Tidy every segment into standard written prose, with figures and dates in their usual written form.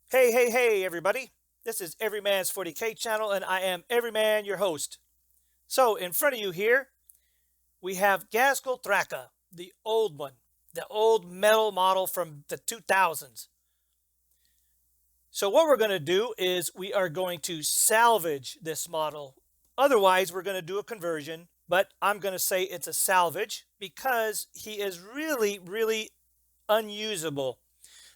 Hey, everybody. This is Everyman's 40K channel, and I am Everyman, your host. So, in front of you here, we have GHAZKULL THRAKA, the old one, the old metal model from the 2000s. So, what we're going to do is we are going to salvage this model. Otherwise, we're going to do a conversion, but I'm going to say it's a salvage because he is really unusable.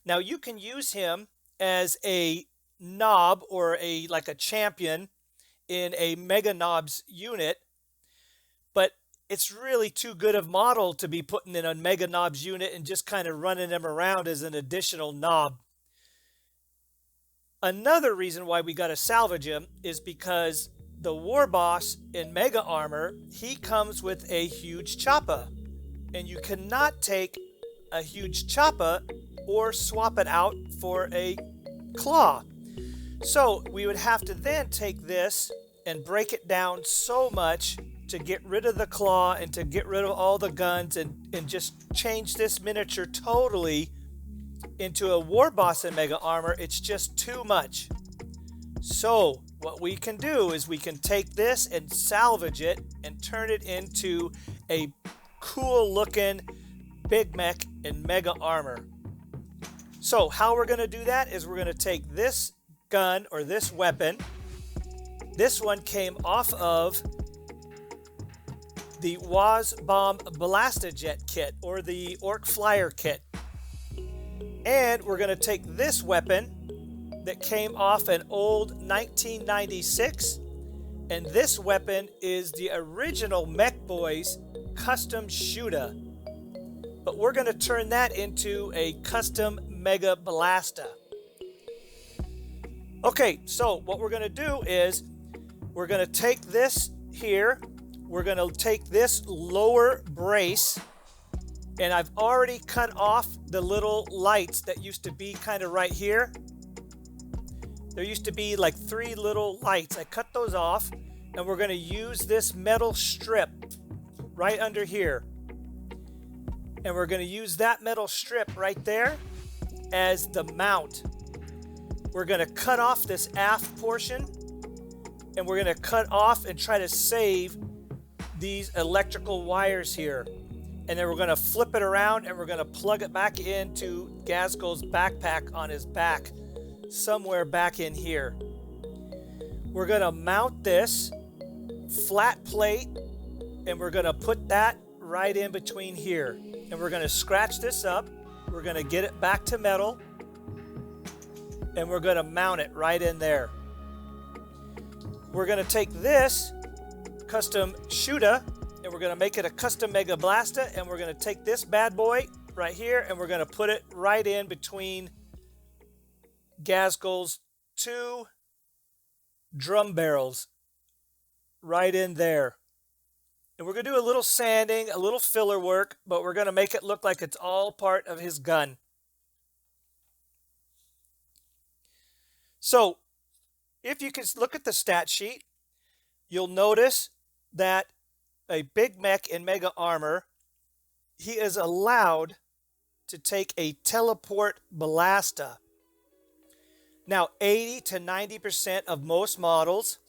Now, you can use him as a knob or like a champion in a mega knobs unit, but it's really too good of model to be putting in a mega knobs unit and just kind of running them around as an additional knob. Another reason why we got to salvage him is because the war boss in mega armor, he comes with a huge choppa, and you cannot take a huge choppa or swap it out for a claw. So we would have to then take this and break it down so much to get rid of the claw and to get rid of all the guns and just change this miniature totally into a war boss in mega armor. It's just too much. So what we can do is we can take this and salvage it and turn it into a cool looking Big Mek in mega armor. So how we're going to do that is we're going to take this gun or this weapon. This one came off of the WAZ Bomb Blastajet kit or the Orc Flyer kit. And we're going to take this weapon that came off an old 1996. And this weapon is the original Mech Boys custom shooter. But we're going to turn that into a custom Mega Blasta. Okay, so what we're going to do is we're going to take this here. We're going to take this lower brace, and I've already cut off the little lights that used to be kind of right here. There used to be like 3 little lights. I cut those off, and we're going to use this metal strip right under here. And we're going to use that metal strip right there as the mount. We're going to cut off this aft portion, and we're going to cut off and try to save these electrical wires here. And then we're going to flip it around and we're going to plug it back into GHAZKULL's backpack on his back, somewhere back in here. We're going to mount this flat plate, and we're going to put that right in between here. And we're going to scratch this up. We're going to get it back to metal, and we're going to mount it right in there. We're going to take this custom shooter, and we're going to make it a custom Mega Blasta, and we're going to take this bad boy right here, and we're going to put it right in between GHAZKULL's 2 drum barrels, right in there. And we're going to do a little sanding, a little filler work, but we're going to make it look like it's all part of his gun. So, if you can look at the stat sheet, you'll notice that a Big Mek in mega armor, he is allowed to take a teleport Blasta. Now, 80 to 90% of most models,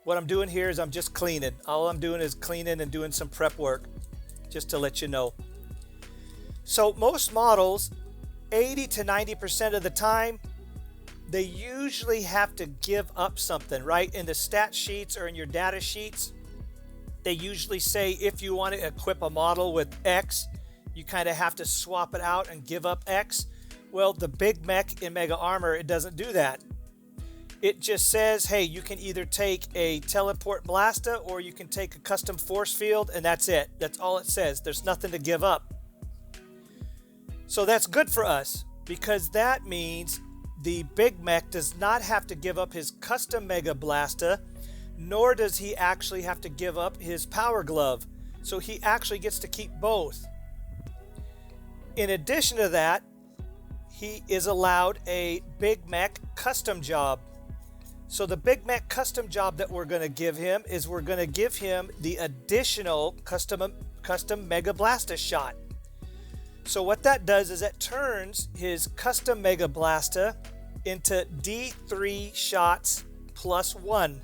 what I'm doing here is I'm just cleaning. All I'm doing is cleaning and doing some prep work, just to let you know. So most models, 80 to 90% of the time, they usually have to give up something, right? In the stat sheets or in your data sheets, they usually say if you want to equip a model with X, you kind of have to swap it out and give up X. Well, the Big Mek in mega armor, it doesn't do that. It just says, hey, you can either take a teleport Blasta or you can take a custom force field, and that's it. That's all it says. There's nothing to give up. So that's good for us, because that means the Big Mek does not have to give up his custom Mega Blasta, nor does he actually have to give up his power glove. So he actually gets to keep both. In addition to that, he is allowed a Big Mek custom job. So the Big Mek custom job that we're going to give him is we're going to give him the additional custom Mega Blasta shot. So what that does is it turns his custom Mega Blasta into D3 shots plus 1.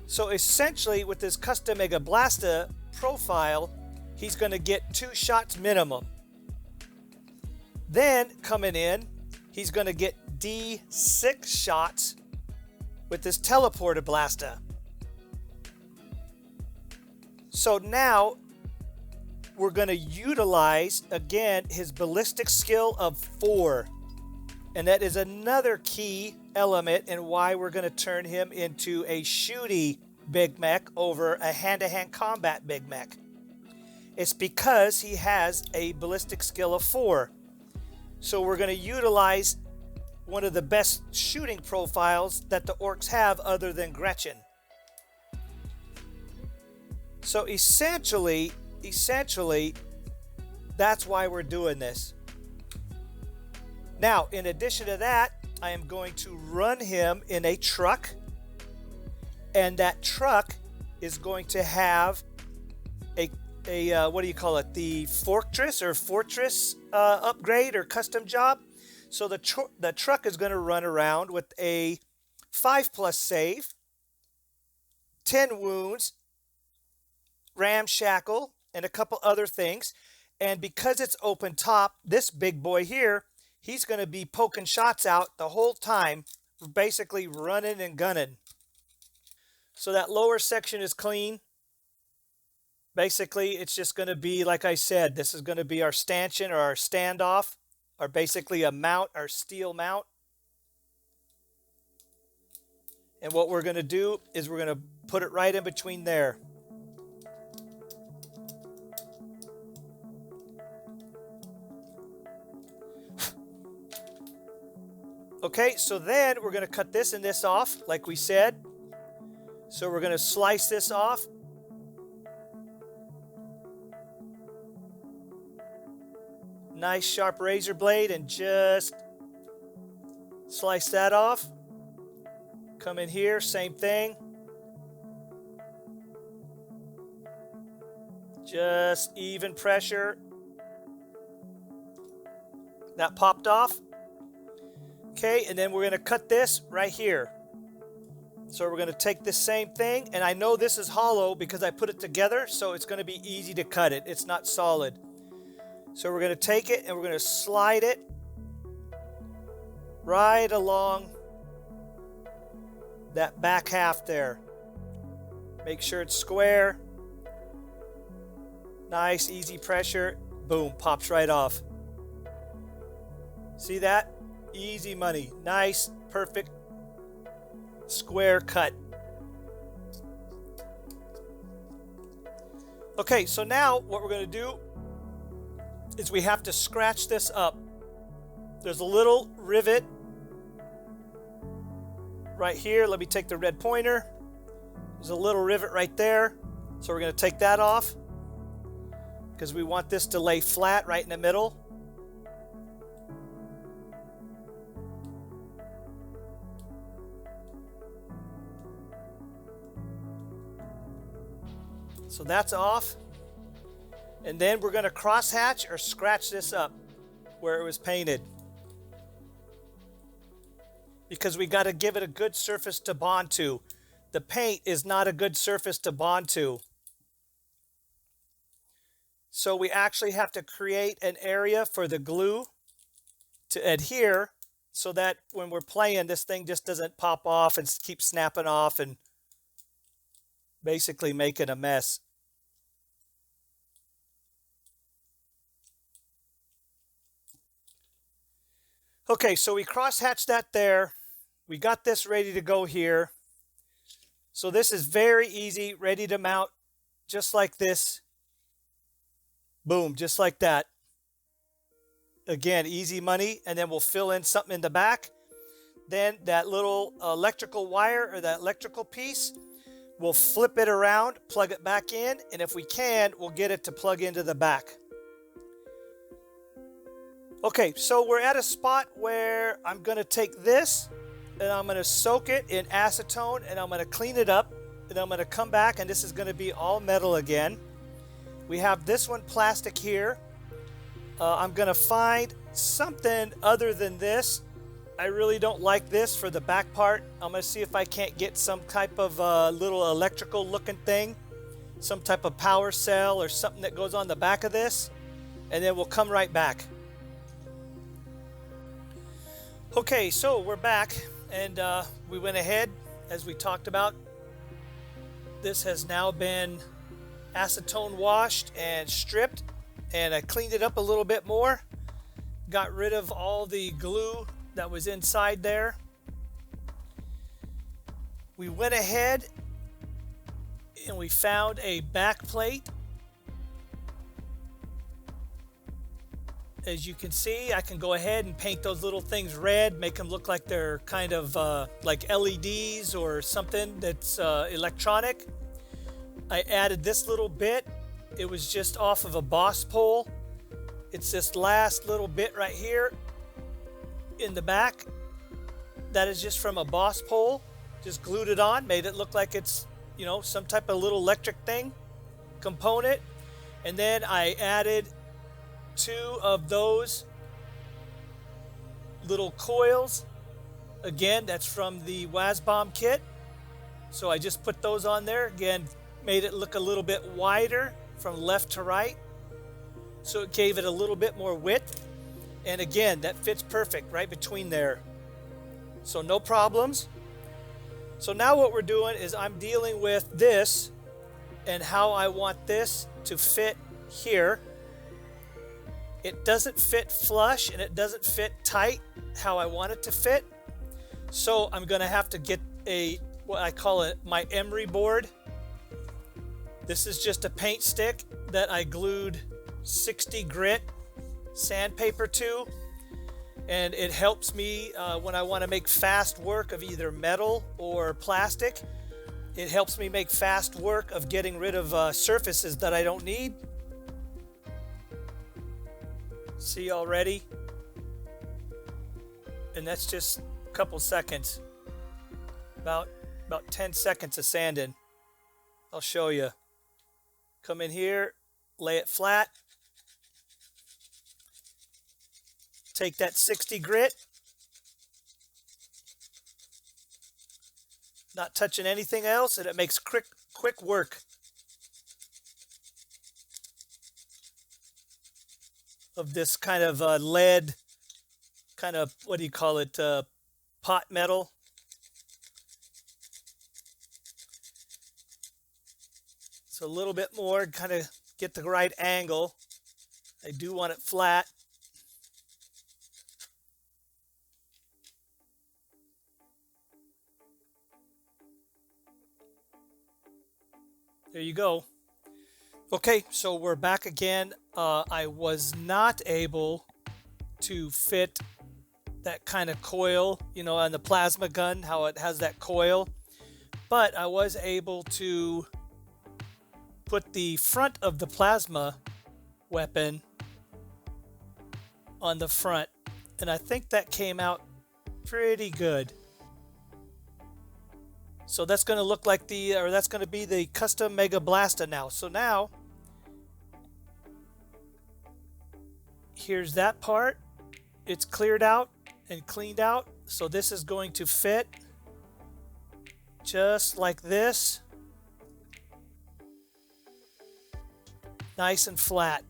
So essentially with this custom Mega Blasta profile, he's going to get 2 shots minimum. Then coming in, he's going to get D6 shots with this Teleporter Blasta. So now we're going to utilize again his ballistic skill of 4. And that is another key element in why we're going to turn him into a shooty Big Mek over a hand-to-hand combat Big Mek. It's because he has a ballistic skill of 4. So we're going to utilize one of the best shooting profiles that the orcs have other than Gretchen. So essentially, that's why we're doing this. Now, in addition to that, I am going to run him in a truck, and that truck is going to have a what do you call it? The fortress upgrade or custom job. So the truck is going to run around with a 5+ save, 10 wounds, ramshackle, and a couple other things. And because it's open top, this big boy here, he's going to be poking shots out the whole time, basically running and gunning. So that lower section is clean. Basically, it's just going to be, like I said, this is going to be our stanchion or our standoff, or basically a mount, our steel mount. And what we're going to do is we're going to put it right in between there. Okay, so then we're going to cut this and this off, like we said. So we're going to slice this off. Nice sharp razor blade, and just slice that off. Come in here, same thing. Just even pressure. That popped off. Okay, and then we're going to cut this right here. So we're going to take this same thing, and I know this is hollow because I put it together, so it's going to be easy to cut it. It's not solid. So we're going to take it and we're going to slide it right along that back half there. Make sure it's square. Nice, easy pressure. Boom, pops right off. See that? Easy money. Nice, perfect, square cut. Okay, so now what we're going to do is we have to scratch this up. There's a little rivet right here. Let me take the red pointer. There's a little rivet right there. So we're going to take that off because we want this to lay flat right in the middle. So that's off. And then we're going to crosshatch or scratch this up where it was painted, because we got to give it a good surface to bond to. The paint is not a good surface to bond to. So we actually have to create an area for the glue to adhere so that when we're playing, this thing just doesn't pop off and keep snapping off and basically making a mess. Okay, so we crosshatched that there. We got this ready to go here. So this is very easy, ready to mount, just like this. Boom, just like that. Again, easy money. And then we'll fill in something in the back. Then that little electrical wire or that electrical piece, we'll flip it around, plug it back in, and if we can, we'll get it to plug into the back. Okay, so we're at a spot where I'm going to take this and I'm going to soak it in acetone and I'm going to clean it up, and I'm going to come back and this is going to be all metal again. We have this one plastic here. I'm gonna find something other than this. I really don't like this for the back part. I'm gonna see if I can't get some type of little electrical looking thing, some type of power cell or something that goes on the back of this, and then we'll come right back. Okay, so we're back, and we went ahead as we talked about. This has now been acetone washed and stripped, and I cleaned it up a little bit more, got rid of all the glue that was inside there. We went ahead and we found a back plate. As you can see, I can go ahead and paint those little things red, make them look like they're kind of like LEDs or something that's electronic. I added this little bit. It was just off of a boss pole. It's this last little bit right here in the back. That is just from a boss pole. Just glued it on, made it look like it's, you know, some type of little electric thing component. And then I added 2 of those little coils. Again, that's from the WAZBomb kit. So I just put those on there. Again, made it look a little bit wider from left to right. So it gave it a little bit more width. And again, that fits perfect right between there. So no problems. So now what we're doing is I'm dealing with this and how I want this to fit here. It doesn't fit flush and it doesn't fit tight how I want it to fit. So I'm going to have to get what I call it, my emery board. This is just a paint stick that I glued 60 grit sandpaper to, and it helps me when I want to make fast work of either metal or plastic. It helps me make fast work of getting rid of surfaces that I don't need. See already? And that's just a couple seconds. About 10 seconds of sanding. I'll show you. Come in here, lay it flat. Take that 60 grit. Not touching anything else, and it makes quick work of this kind of lead, kind of, what do you call it, pot metal. So a little bit more, kind of get the right angle. I do want it flat. There you go. Okay, so we're back again. I was not able to fit that kind of coil, you know, on the plasma gun, how it has that coil. But I was able to put the front of the plasma weapon on the front. And I think that came out pretty good. So that's going to look like that's going to be the custom Mega Blasta now. So now, here's that part. It's cleared out and cleaned out. So this is going to fit just like this. Nice and flat.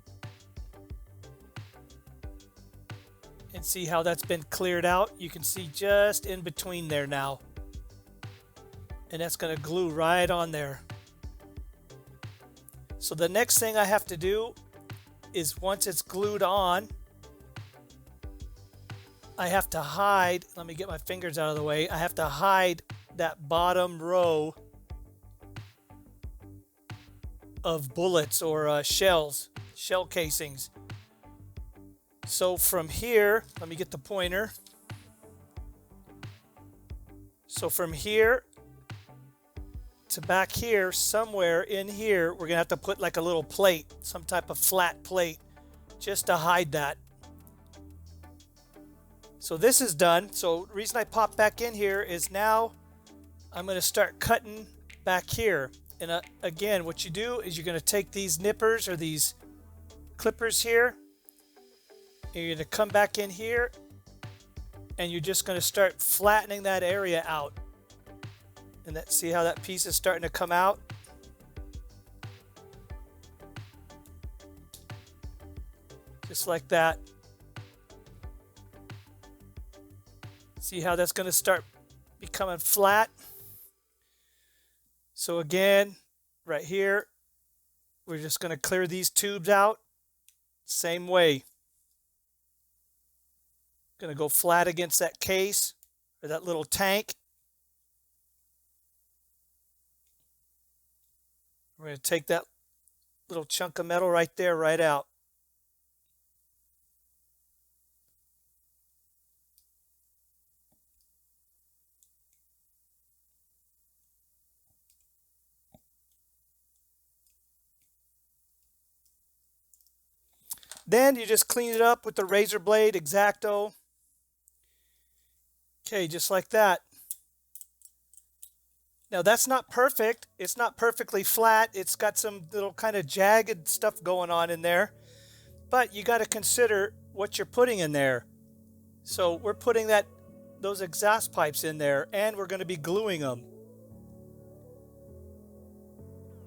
And see how that's been cleared out? You can see just in between there now. And that's going to glue right on there. So the next thing I have to do is, once it's glued on, I have to hide, let me get my fingers out of the way, I have to hide that bottom row of bullets or shell casings. So from here, let me get the pointer. So from here to back here, somewhere in here, we're gonna have to put like a little plate, some type of flat plate, just to hide that. So this is done. So the reason I popped back in here is now I'm gonna start cutting back here. And again, what you do is you're gonna take these nippers or these clippers here, And you're going to come back in here and you're just going to start flattening that area out. And that, see how that piece is starting to come out? Just like that. See how that's going to start becoming flat? So again, right here, we're just going to clear these tubes out. Same way. Going to go flat against that case or that little tank. We're going to take that little chunk of metal right there, right out. Then you just clean it up with the razor blade, X-Acto. Okay, just like that. Now that's not perfect. It's not perfectly flat. It's got some little kind of jagged stuff going on in there. But you got to consider what you're putting in there. So we're putting those exhaust pipes in there, and we're going to be gluing them.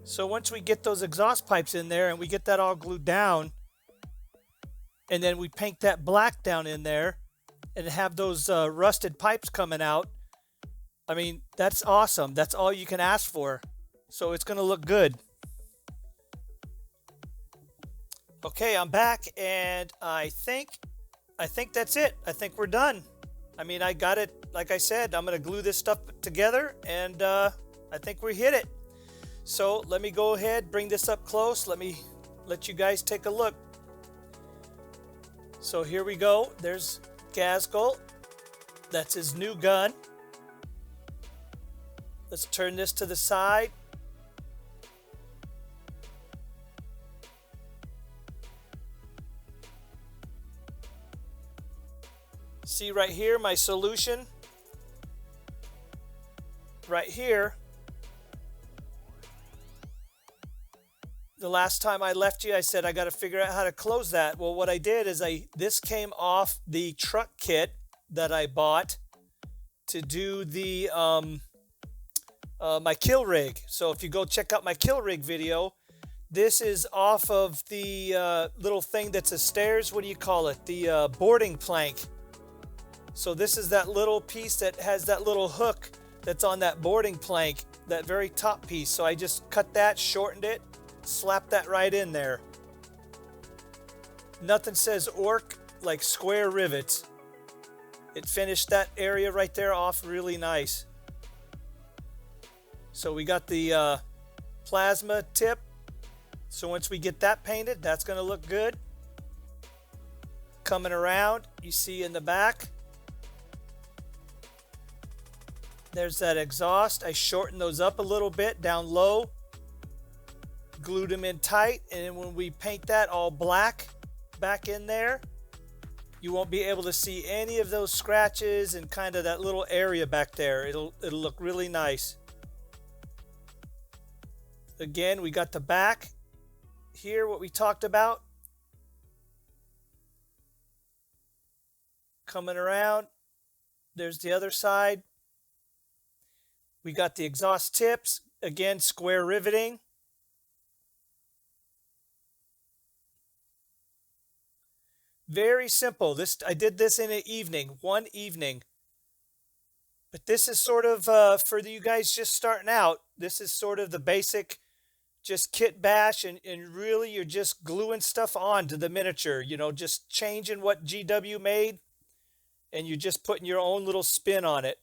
So once we get those exhaust pipes in there and we get that all glued down, and then we paint that black down in there and have those rusted pipes coming out, I mean, that's awesome. That's all you can ask for. So it's going to look good. Okay, I'm back, and I think that's it. I think we're done. I mean, I got it. Like I said, I'm going to glue this stuff together, and I think we hit it. So let me go ahead, bring this up close. Let me let you guys take a look. So here we go. There's GHAZKULL. That's his new gun. Let's turn this to the side. See right here, my solution. Right here. The last time I left you, I said I got to figure out how to close that. Well, what I did is this came off the truck kit that I bought to do the my kill rig. So if you go check out my kill rig video, this is off of the little thing that's a stairs. What do you call it? The boarding plank. So this is that little piece that has that little hook that's on that boarding plank, that very top piece. So I just cut that, shortened it, slap that right in there. Nothing says orc like square rivets. It finished that area right there off really nice. So we got the plasma tip. So once we get that painted, that's going to look good. Coming around, you see in the back, there's that exhaust. I shortened those up a little bit down low. Glued them in tight, and then when we paint that all black back in there, you won't be able to see any of those scratches and kind of that little area back there. It'll look really nice. Again, we got the back here, what we talked about. Coming around, there's the other side. We got the exhaust tips, again, square riveting. Very simple. I did this in one evening. But this is sort of, for you guys just starting out, this is sort of the basic, just kit bash, and really you're just gluing stuff onto the miniature, you know, just changing what GW made, and you're just putting your own little spin on it.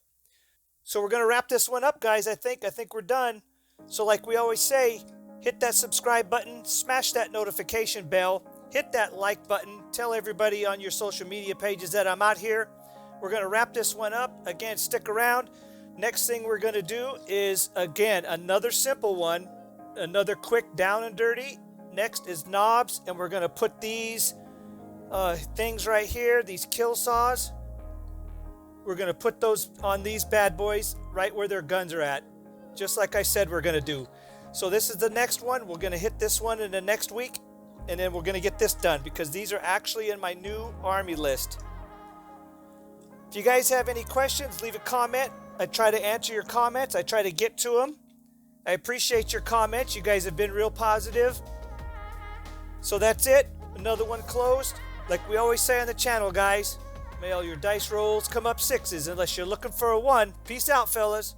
So we're going to wrap this one up, guys. I think we're done. So like we always say, hit that subscribe button, smash that notification bell, hit that like button, tell everybody on your social media pages that I'm out here. We're going to wrap this one up. Again, stick around. Next thing we're going to do is, again, another simple one, another quick down and dirty. Next is knobs, and we're going to put these things right here, these kill saws. We're going to put those on these bad boys right where their guns are at, just like I said we're going to do. So this is the next one. We're going to hit this one in the next week. and then we're going to get this done because these are actually in my new army list. If you guys have any questions, leave a comment. I try to answer your comments. I try to get to them. I appreciate your comments. You guys have been real positive. So that's it. Another one closed. Like we always say on the channel, guys, may all your dice rolls come up 6s unless you're looking for a 1. Peace out, fellas.